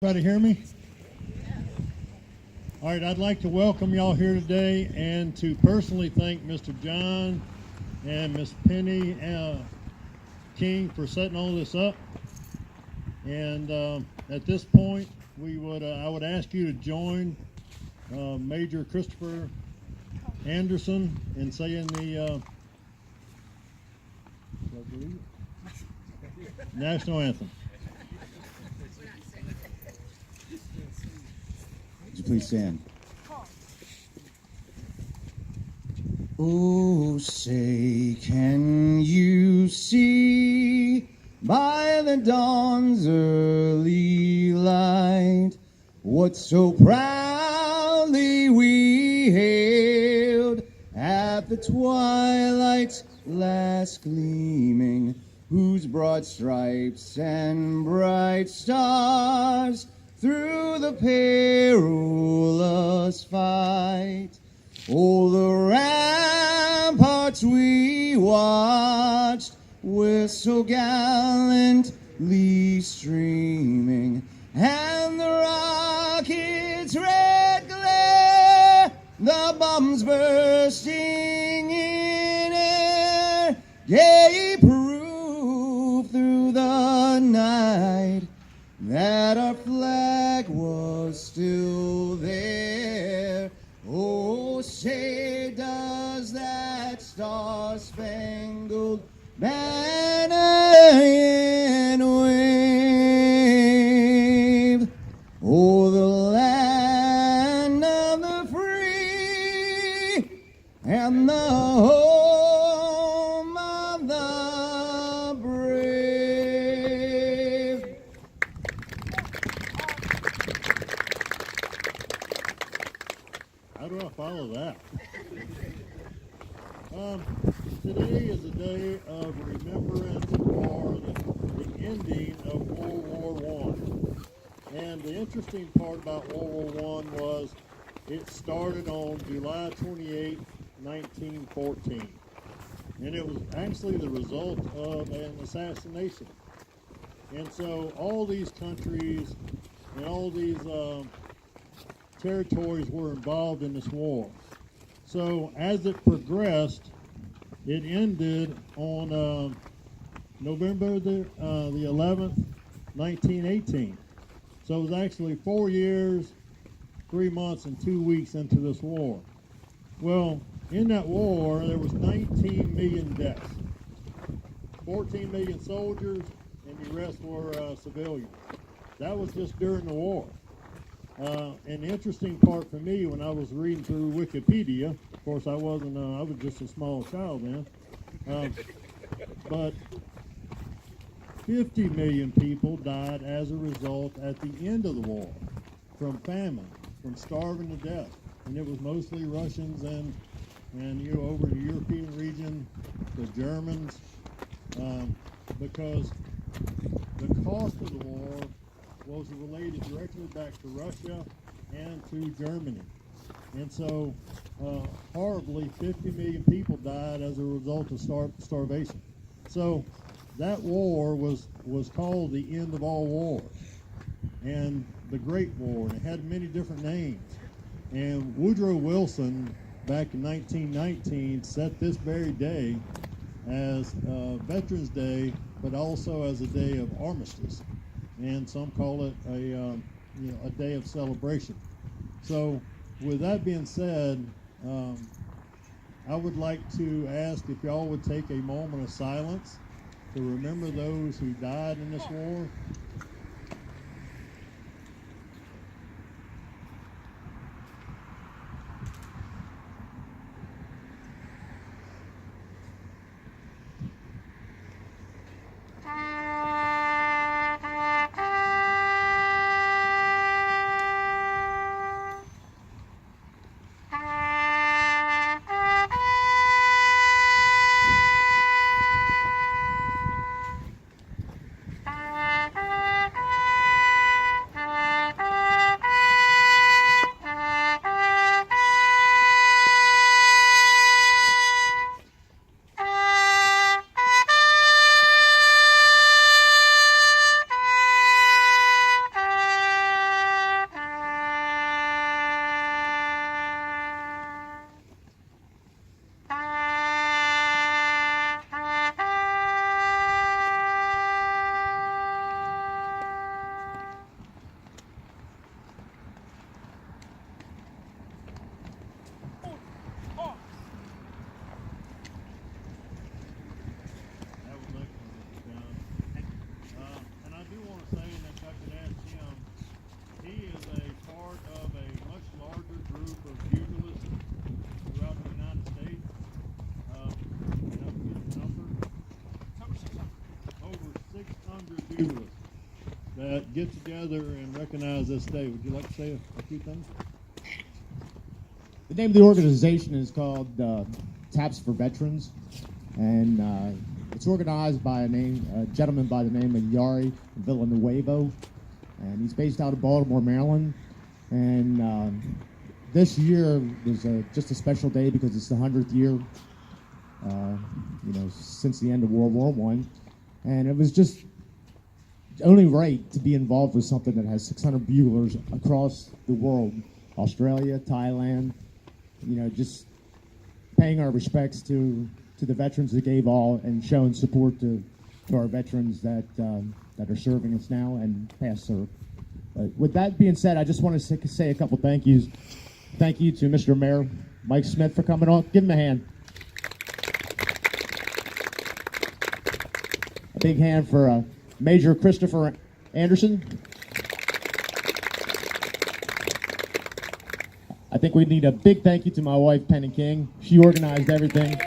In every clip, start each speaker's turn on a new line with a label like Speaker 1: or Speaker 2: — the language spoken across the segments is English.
Speaker 1: Everybody hear me? All right, I'd like to welcome y'all here today and to personally thank Mr. John and Miss Penny King for setting all this up. And at this point, I would ask you to join Major Christopher Anderson in saying the national anthem.
Speaker 2: Would you please stand? Oh, say, can you see by the dawn's early light what so proudly we hailed at the twilight's last gleaming, whose broad stripes and bright stars through the perilous fight, oh, the ramparts we watched were so gallantly streaming, and the rockets' red glare, the bombs bursting in air, gave proof through the night that our flag was still there. Oh, say, does that star-spangled banner yet wave? Oh, the land of the free and the home of the brave.
Speaker 1: How do I follow that? Today is a day of remembrance for the ending of World War I. And the interesting part about World War I was it started on July 28, 1914. And it was actually the result of an assassination. And so all these countries and all these territories were involved in this war. So as it progressed, it ended on November the 11th, 1918. So it was actually 4 years, 3 months, and 2 weeks into this war. Well, in that war, there was 19 million deaths, 14 million soldiers, and the rest were civilians. That was just during the war. And the interesting part for me when I was reading through Wikipedia, of course I wasn't, I was just a small child then, but 50 million people died as a result at the end of the war from famine, from starving to death. And it was mostly Russians and over in the European region, the Germans, because the cost of the war was related directly back to Russia and to Germany. And so horribly 50 million people died as a result of starvation. So that war was called the end of all wars and the Great War, and it had many different names. And Woodrow Wilson back in 1919 set this very day as Veterans Day, but also as a day of armistice. And some call it a day of celebration. So with that being said, I would like to ask if y'all would take a moment of silence to remember those who died in this war. get together and recognize this day. Would you like to say a few things?
Speaker 3: The name of the organization is called Taps for Veterans, and it's organized by a gentleman by the name of Yari Villanuevo, and he's based out of Baltimore, Maryland. And this year was just a special day because it's the 100th year, since the end of World War I, and it was just only right to be involved with something that has 600 buglers across the world, Australia, Thailand, just paying our respects to the veterans that gave all and showing support to our veterans that are serving us now and past serve. But with that being said, I just want to say a couple thank yous. Thank you to Mr. Mayor Mike Smith for coming on. Give him a hand. A big hand for Major Christopher Anderson. I think we need a big thank you to my wife, Penny King. She organized everything.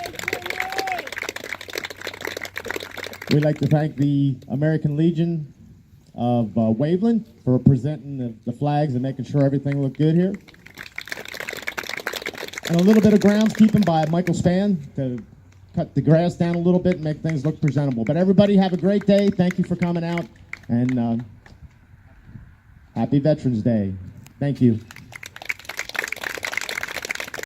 Speaker 3: We'd like to thank the American Legion of Waveland for presenting the flags and making sure everything looked good here. And a little bit of groundskeeping by Michael Spann to cut the grass down a little bit and make things look presentable. But everybody have a great day. Thank you for coming out, and happy Veterans Day. Thank you.